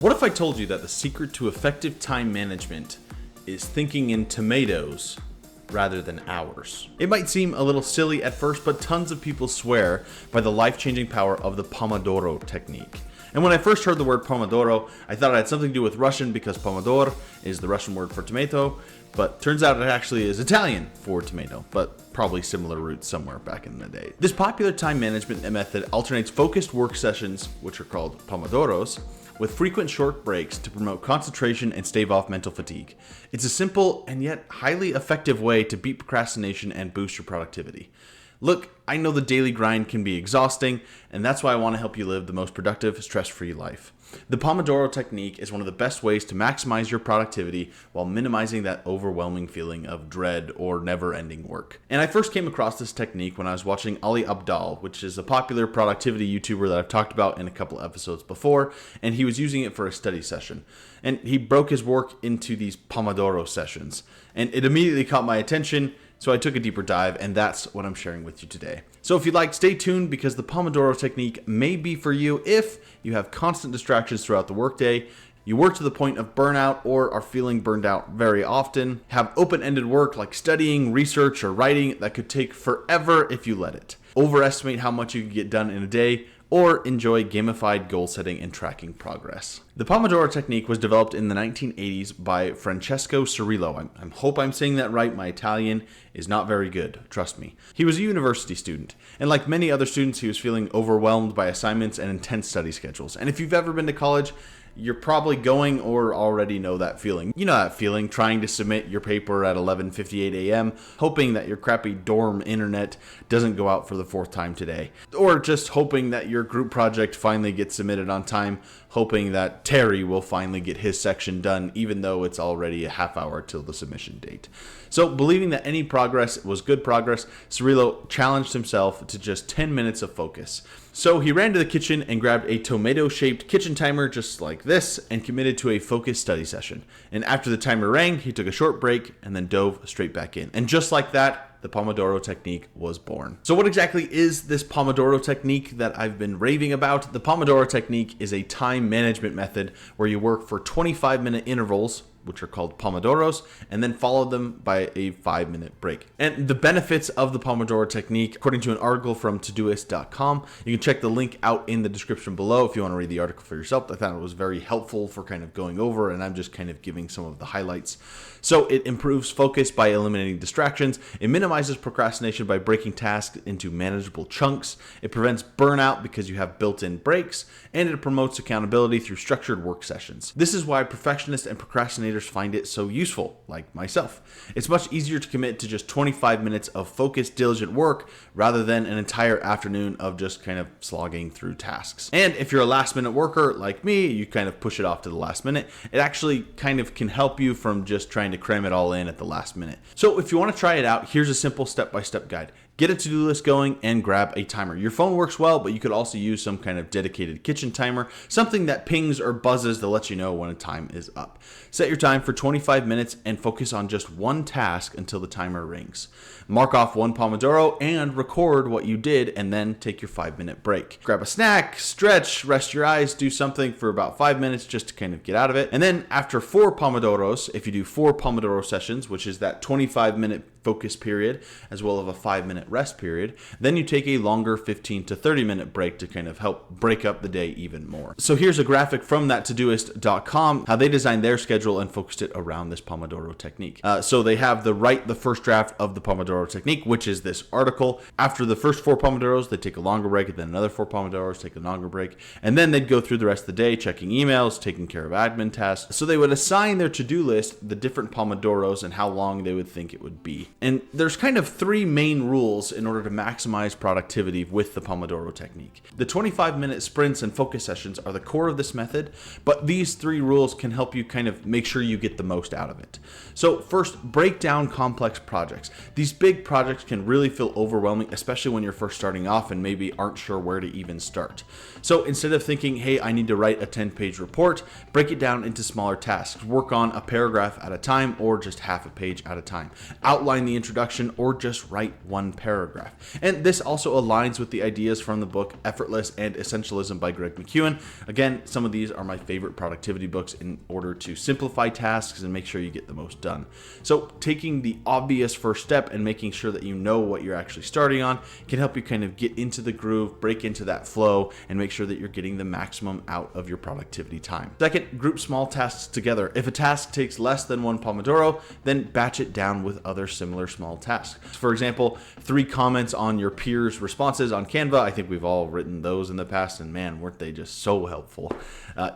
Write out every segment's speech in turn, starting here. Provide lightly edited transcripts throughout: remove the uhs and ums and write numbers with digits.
What if I told you that the secret to effective time management is thinking in tomatoes rather than hours? It might seem a little silly at first, but tons of people swear by the life-changing power of the Pomodoro Technique. And when I first heard the word Pomodoro, I thought it had something to do with Russian because Pomodoro is the Russian word for tomato, but turns out it actually is Italian for tomato, but probably similar roots somewhere back in the day. This popular time management method alternates focused work sessions, which are called Pomodoros, with frequent short breaks to promote concentration and stave off mental fatigue. It's a simple and yet highly effective way to beat procrastination and boost your productivity. Look, I know the daily grind can be exhausting, and that's why I want to help you live the most productive, stress-free life. The Pomodoro Technique is one of the best ways to maximize your productivity while minimizing that overwhelming feeling of dread or never-ending work. And I first came across this technique when I was watching Ali Abdaal, which is a popular productivity YouTuber that I've talked about in a couple episodes before, and he was using it for a study session. And he broke his work into these Pomodoro sessions, and it immediately caught my attention. So I took a deeper dive, and that's what I'm sharing with you today. So if you'd like, stay tuned because the Pomodoro Technique may be for you if you have constant distractions throughout the workday, you work to the point of burnout or are feeling burned out very often, have open-ended work like studying, research, or writing that could take forever if you let it, overestimate how much you can get done in a day, or enjoy gamified goal setting and tracking progress. The Pomodoro Technique was developed in the 1980s by Francesco Cirillo. I hope I'm saying that right. My Italian is not very good, trust me. He was a university student, and like many other students, he was feeling overwhelmed by assignments and intense study schedules. And if you've ever been to college, you're probably going or already know that feeling. You know that feeling, trying to submit your paper at 11:58 a.m., hoping that your crappy dorm internet doesn't go out for the fourth time today. Or just hoping that your group project finally gets submitted on time, hoping that Terry will finally get his section done, even though it's already a half hour till the submission date. So, believing that any progress was good progress, Cirillo challenged himself to just 10 minutes of focus. So he ran to the kitchen and grabbed a tomato-shaped kitchen timer just like this and committed to a focused study session. And after the timer rang, he took a short break and then dove straight back in. And just like that, the Pomodoro Technique was born. So what exactly is this Pomodoro Technique that I've been raving about? The Pomodoro Technique is a time management method where you work for 25-minute intervals, which are called Pomodoros, and then follow them by a 5-minute break. And the benefits of the Pomodoro Technique, according to an article from Todoist.com, you can check the link out in the description below if you want to read the article for yourself. I thought it was very helpful for kind of going over, and I'm just kind of giving some of the highlights. So it improves focus by eliminating distractions. It minimizes procrastination by breaking tasks into manageable chunks. It prevents burnout because you have built-in breaks, and it promotes accountability through structured work sessions. This is why perfectionists and procrastinators find it so useful, like myself. It's much easier to commit to just 25 minutes of focused, diligent work rather than an entire afternoon of just kind of slogging through tasks. And if you're a last-minute worker like me, you kind of push it off to the last minute. It actually kind of can help you from just trying to cram it all in at the last minute. So if you want to try it out, here's a simple step-by-step guide. Get a to-do list going and grab a timer. Your phone works well, but you could also use some kind of dedicated kitchen timer, something that pings or buzzes to let you know when a time is up. Set your time for 25 minutes and focus on just one task until the timer rings. Mark off one Pomodoro and record what you did, and then take your 5-minute break. Grab a snack, stretch, rest your eyes, do something for about 5 minutes just to kind of get out of it. And then after 4 Pomodoros, if you do 4 Pomodoro sessions, which is that 25-minute focus period, as well as a 5-minute rest period, then you take a longer 15 to 30-minute break to kind of help break up the day even more. So here's a graphic from that Todoist.com, how they designed their schedule and focused it around this Pomodoro Technique. So they have the first draft of the Pomodoro Technique, which is this article. After the first 4 Pomodoros, they take a longer break, and then another 4 Pomodoros, take a longer break, and then they'd go through the rest of the day, checking emails, taking care of admin tasks. So they would assign their to-do list the different Pomodoros and how long they would think it would be. And there's kind of 3 main rules in order to maximize productivity with the Pomodoro Technique. The 25-minute sprints and focus sessions are the core of this method, but these 3 rules can help you kind of make sure you get the most out of it. So first, break down complex projects. These big projects can really feel overwhelming, especially when you're first starting off and maybe aren't sure where to even start. So instead of thinking, hey, I need to write a 10-page report, break it down into smaller tasks. Work on a paragraph at a time or just half a page at a time. Outline outline the introduction, or just write one paragraph. And this also aligns with the ideas from the book Effortless and Essentialism by Greg McKeown. Again, some of these are my favorite productivity books in order to simplify tasks and make sure you get the most done. So taking the obvious first step and making sure that you know what you're actually starting on can help you kind of get into the groove, break into that flow, and make sure that you're getting the maximum out of your productivity time. Second, group small tasks together. If a task takes less than one Pomodoro, then batch it down with other similar small tasks. For example, 3 comments on your peers' responses on Canva. I think we've all written those in the past, and man, weren't they just so helpful.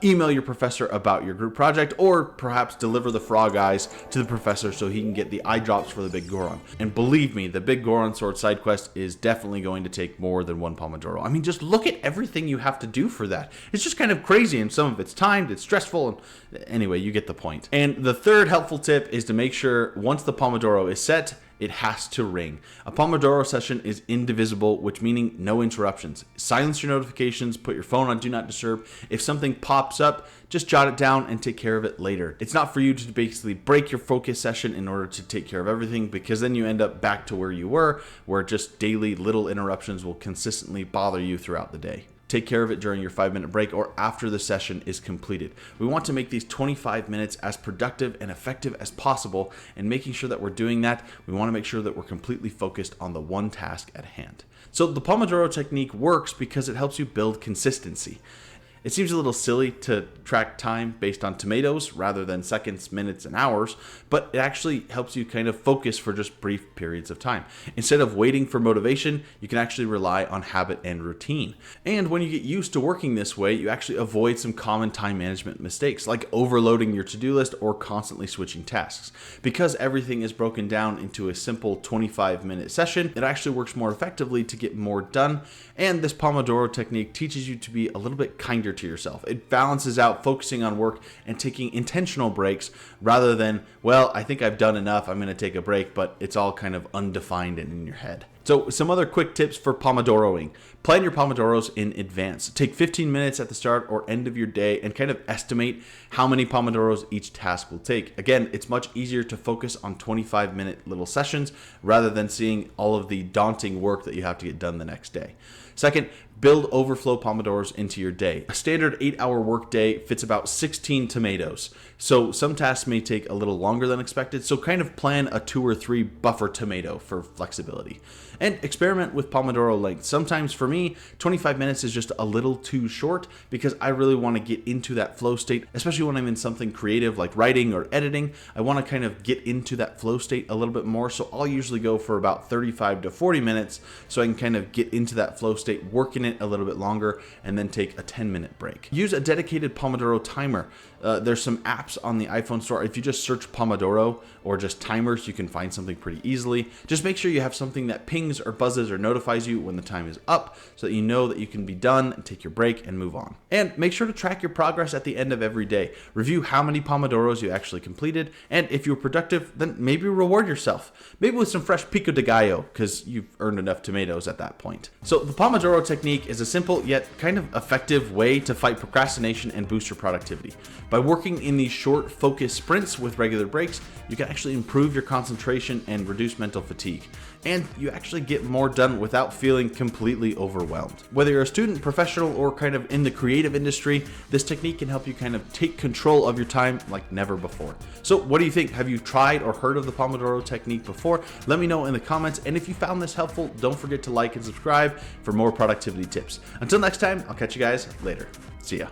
Email your professor about your group project, or perhaps deliver the frog eyes to the professor so he can get the eye drops for the big Goron. And believe me, the big Goron sword side quest is definitely going to take more than one Pomodoro. I mean, just look at everything you have to do for that. It's just kind of crazy, and some of it's timed, it's stressful, and anyway, you get the point. And the third helpful tip is to make sure once the Pomodoro is set, it has to ring. A Pomodoro session is indivisible, which meaning no interruptions. Silence your notifications, put your phone on Do Not Disturb. If something pops up, just jot it down and take care of it later. It's not for you to basically break your focus session in order to take care of everything, because then you end up back to where you were, where just daily little interruptions will consistently bother you throughout the day. Take care of it during your 5-minute break or after the session is completed. We want to make these 25 minutes as productive and effective as possible, and making sure that we're doing that, we want to make sure that we're completely focused on the one task at hand. So the Pomodoro technique works because it helps you build consistency. It seems a little silly to track time based on tomatoes rather than seconds, minutes, and hours, but it actually helps you kind of focus for just brief periods of time. Instead of waiting for motivation, you can actually rely on habit and routine. And when you get used to working this way, you actually avoid some common time management mistakes, like overloading your to-do list or constantly switching tasks. Because everything is broken down into a simple 25-minute session, it actually works more effectively to get more done, and this Pomodoro technique teaches you to be a little bit kinder to yourself. It balances out focusing on work and taking intentional breaks rather than, well, I think I've done enough, I'm going to take a break, but it's all kind of undefined and in your head. So some other quick tips for Pomodoroing. Plan your Pomodoros in advance. Take 15 minutes at the start or end of your day and kind of estimate how many Pomodoros each task will take. Again, it's much easier to focus on 25-minute little sessions rather than seeing all of the daunting work that you have to get done the next day. Second, build overflow Pomodoros into your day. A standard 8-hour workday fits about 16 tomatoes. So some tasks may take a little longer than expected, so kind of plan a 2 or 3 buffer tomato for flexibility. And experiment with Pomodoro length. Sometimes for me, 25 minutes is just a little too short because I really want to get into that flow state, especially when I'm in something creative like writing or editing. I want to kind of get into that flow state a little bit more, so I'll usually go for about 35 to 40 minutes so I can kind of get into that flow state, work in it a little bit longer, and then take a 10-minute break. Use a dedicated Pomodoro timer. There's some apps on the iPhone store. If you just search Pomodoro or just timers, you can find something pretty easily. Just make sure you have something that pings or buzzes or notifies you when the time is up so that you know that you can be done and take your break and move on. And make sure to track your progress at the end of every day. Review how many Pomodoros you actually completed, and if you were productive, then maybe reward yourself. Maybe with some fresh pico de gallo, because you've earned enough tomatoes at that point. So the Pomodoro technique is a simple yet kind of effective way to fight procrastination and boost your productivity. By working in these short, focused sprints with regular breaks, you can actually improve your concentration and reduce mental fatigue. And you actually get more done without feeling completely overwhelmed. Whether you're a student, professional, or kind of in the creative industry, this technique can help you kind of take control of your time like never before. So what do you think? Have you tried or heard of the Pomodoro technique before? Let me know in the comments. And if you found this helpful, don't forget to like and subscribe for more productivity tips. Until next time, I'll catch you guys later. See ya.